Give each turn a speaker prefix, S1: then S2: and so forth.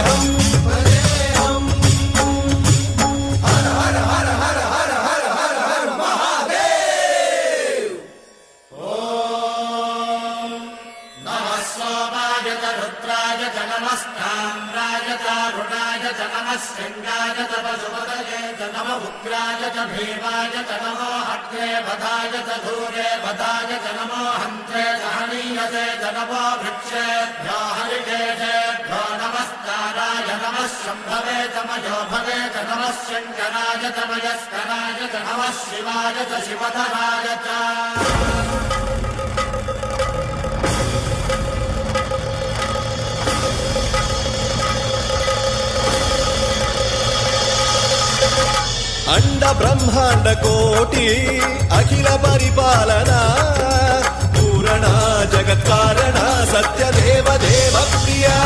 S1: भजेऽहम्
S2: शृंगाय च पशुपतये च नमः उग्राय च भीमाय च नमो हत्रे वधाय च धूरे वधाय च नमो हन्त्रे च हनीयसे च नमो वृक्षेभ्यो हरिकेशेभ्यो नमस्काराय नमः शम्भवे च मयोभवे च नमः शङ्कराय च मयस्कराय च नमः शिवाय च शिवधराय च
S1: अंड ब्रह्मांड कोटि अखिल परिपालना पूरणा जगत्कारणा सत्यदेव देव प्रिया।